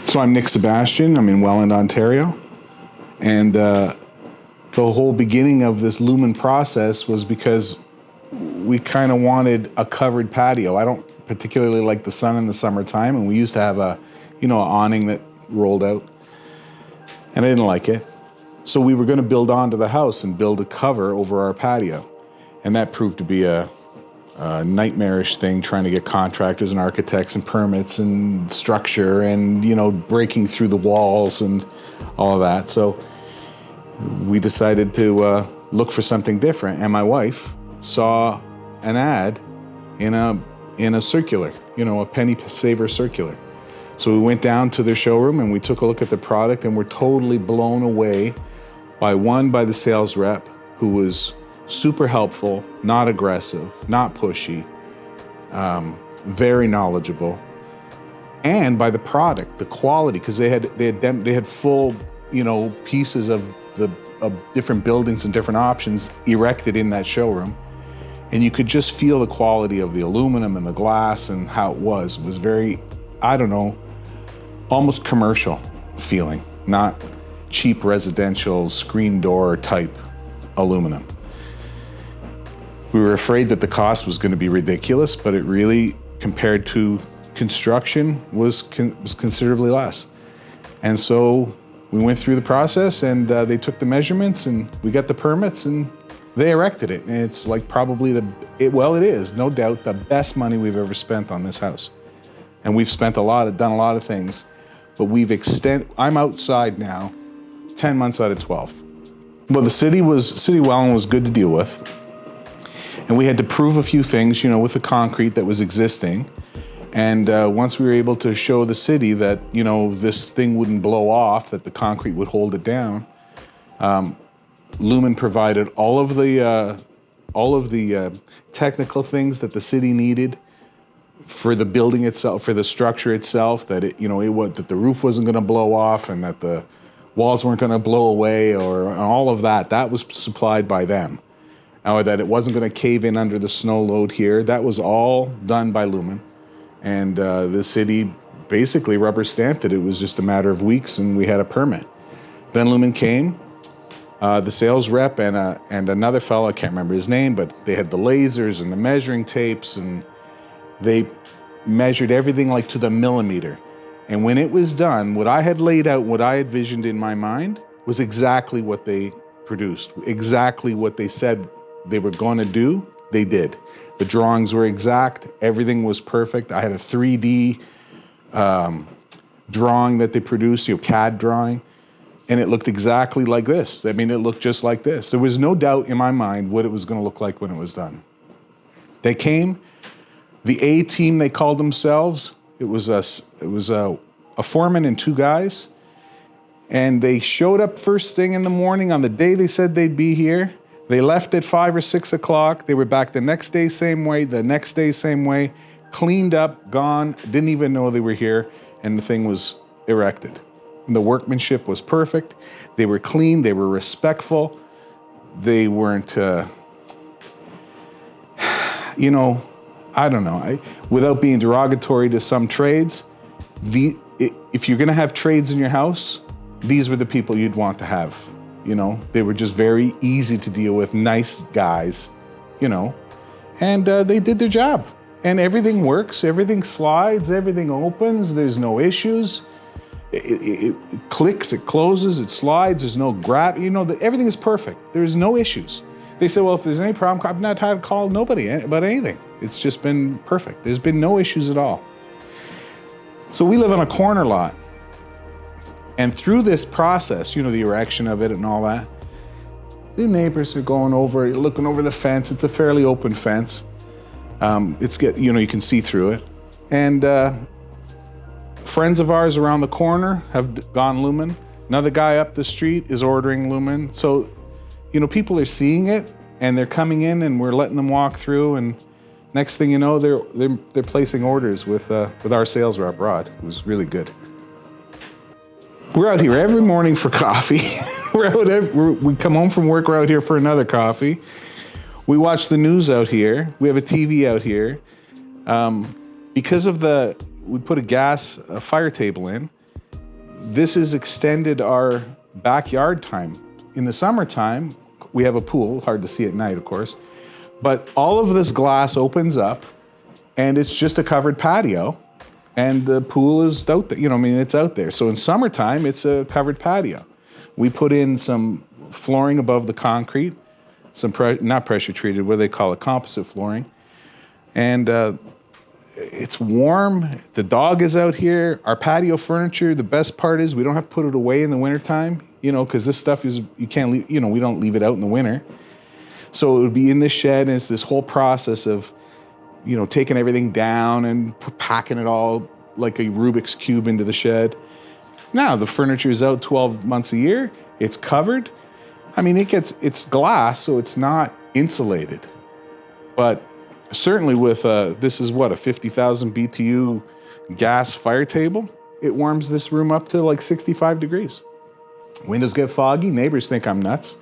So I'm Nick Sebastian. I'm in Welland, Ontario. And the whole beginning of this lumen process was because we kind of wanted a covered patio. I don't particularly like the sun in the summertime, and we used to have an awning that rolled out, and I didn't like it. So we were going to build onto the house and build a cover over our patio. And that proved to be a nightmarish thing, trying to get contractors and architects and permits and structure and, breaking through the walls and all of that. So we decided to look for something different. And my wife saw an ad in a circular, a penny saver circular. So we went down to their showroom and we took a look at the product, and we're totally blown away by the sales rep, who was super helpful, not aggressive, not pushy, very knowledgeable, and by the product, the quality, because they had full, pieces of different buildings and different options erected in that showroom, and you could just feel the quality of the aluminum and the glass and how it was. It was very, almost commercial feeling, not cheap residential screen door type aluminum. We were afraid that the cost was going to be ridiculous, but it really, compared to construction, was considerably less. And so we went through the process, and they took the measurements, and we got the permits, and they erected it. And it's like probably it is, no doubt, the best money we've ever spent on this house. And we've spent done a lot of things, but I'm outside now 10 months out of 12. Well, the City Welland was good to deal with. And we had to prove a few things, with the concrete that was existing. And once we were able to show the city that, this thing wouldn't blow off, that the concrete would hold it down, Lumen provided all of the technical things that the city needed for the building itself, for the structure itself, that that the roof wasn't going to blow off, and that the walls weren't going to blow away, or all of that. That was supplied by them. Or that it wasn't going to cave in under the snow load here. That was all done by Lumen. And the city basically rubber stamped it. It was just a matter of weeks, and we had a permit. Then Lumen came, the sales rep and another fellow, I can't remember his name, but they had the lasers and the measuring tapes, and they measured everything like to the millimeter. And when it was done, what I had laid out, what I had visioned in my mind, was exactly what they produced, exactly what they said they were going to do, they did. The drawings were exact, everything was perfect. I had a 3D drawing that they produced, CAD drawing, and it looked exactly like this. It looked just like this. There was no doubt in my mind what it was going to look like when it was done. They came, the A team, they called themselves. It was a foreman and two guys, and they showed up first thing in the morning on the day they said they'd be here. They left at 5 or 6 o'clock. They were back the next day, same way, the next day, same way, cleaned up, gone, didn't even know they were here, and the thing was erected. And the workmanship was perfect. They were clean, they were respectful. They weren't, without being derogatory to some trades, if you're gonna have trades in your house, these were the people you'd want to have. They were just very easy to deal with, nice guys, and they did their job. And everything works, everything slides, everything opens, there's no issues. It clicks, it closes, it slides, there's no everything is perfect. There's no issues. They said, well, if there's any problem, I've not had to call nobody about anything. It's just been perfect. There's been no issues at all. So we live on a corner lot. And through this process, the erection of it and all that, the neighbors are going over, looking over the fence. It's a fairly open fence. You can see through it. And friends of ours around the corner have gone Lumen. Another guy up the street is ordering Lumen. So, people are seeing it, and they're coming in, and we're letting them walk through. And next thing you know, they're placing orders with our sales rep, Rod. It was really good. We're out here every morning for coffee. We come home from work, we're out here for another coffee. We watch the news out here. We have a TV out here. Because of we put a fire table in, this has extended our backyard time. In the summertime, we have a pool, hard to see at night, of course, but all of this glass opens up and it's just a covered patio and the pool is out there, it's out there. So in summertime, it's a covered patio. We put in some flooring above the concrete, some not pressure treated, what do they call it, composite flooring. And it's warm, the dog is out here. Our patio furniture, the best part is we don't have to put it away in the wintertime, because this stuff you can't leave, we don't leave it out in the winter. So it would be in the shed, and it's this whole process of, taking everything down and packing it all like a Rubik's Cube into the shed. Now the furniture is out 12 months a year, it's covered. I mean, it's glass, so it's not insulated. But certainly with, this is what, a 50,000 BTU gas fire table, it warms this room up to like 65 degrees. Windows get foggy, neighbors think I'm nuts,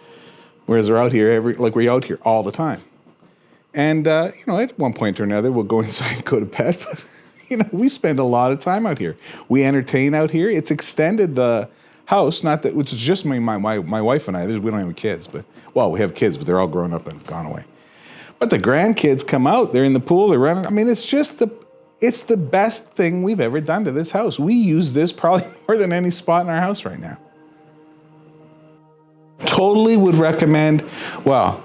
whereas we're out here we're out here all the time. And, at one point or another, we'll go inside and go to bed, but, we spend a lot of time out here. We entertain out here. It's extended the house, not that, which is just my wife and I, we don't have kids, we have kids, but they're all grown up and gone away. But the grandkids come out, they're in the pool, they're running. I mean, it's the best thing we've ever done to this house. We use this probably more than any spot in our house right now. Totally would recommend, I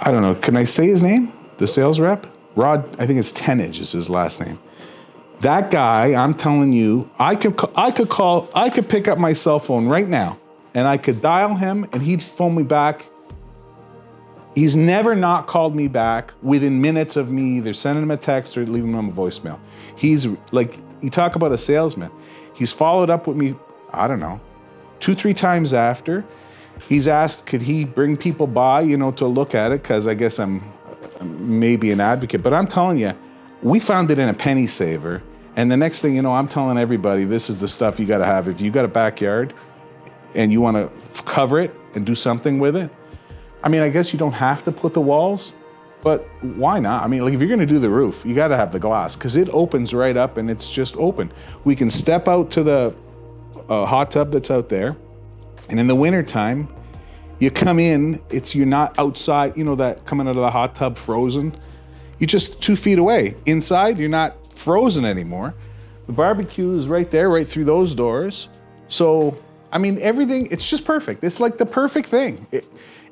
don't know, can I say his name? The sales rep? Rod, I think it's Tenage is his last name. That guy, I'm telling you, I could pick up my cell phone right now and I could dial him and he'd phone me back. He's never not called me back within minutes of me either sending him a text or leaving him a voicemail. He's like, you talk about a salesman. He's followed up with me, I don't know, 2-3 times after. He's asked, could he bring people by, to look at it? Because I guess I'm maybe an advocate. But I'm telling you, we found it in a penny saver. And the next thing you know, I'm telling everybody, this is the stuff you got to have. If you got a backyard and you want to cover it and do something with it, I mean, I guess you don't have to put the walls, but why not? I mean, like if you're going to do the roof, you got to have the glass because it opens right up and it's just open. We can step out to the hot tub that's out there. And in the wintertime, you come in, you're not outside, that coming out of the hot tub frozen. You're just 2 feet away. Inside, you're not frozen anymore. The barbecue is right there, right through those doors. So, I mean, everything, it's just perfect. It's like the perfect thing.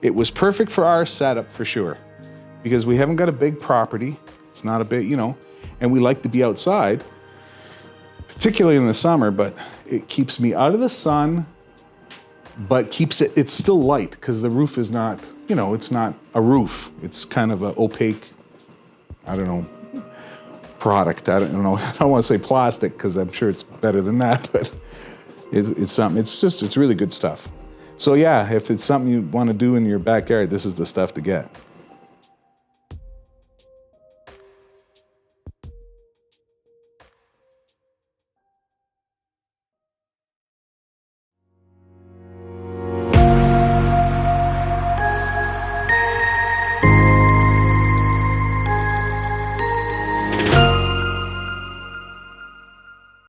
It was perfect for our setup for sure, because we haven't got a big property. It's not a big, and we like to be outside, particularly in the summer, but it keeps me out of the sun, but it's still light because the roof is not, it's not a roof. It's kind of an opaque, I don't know, product. I don't know. I don't want to say plastic because I'm sure it's better than that, but it's something. It's really good stuff. So yeah, if it's something you want to do in your backyard, this is the stuff to get.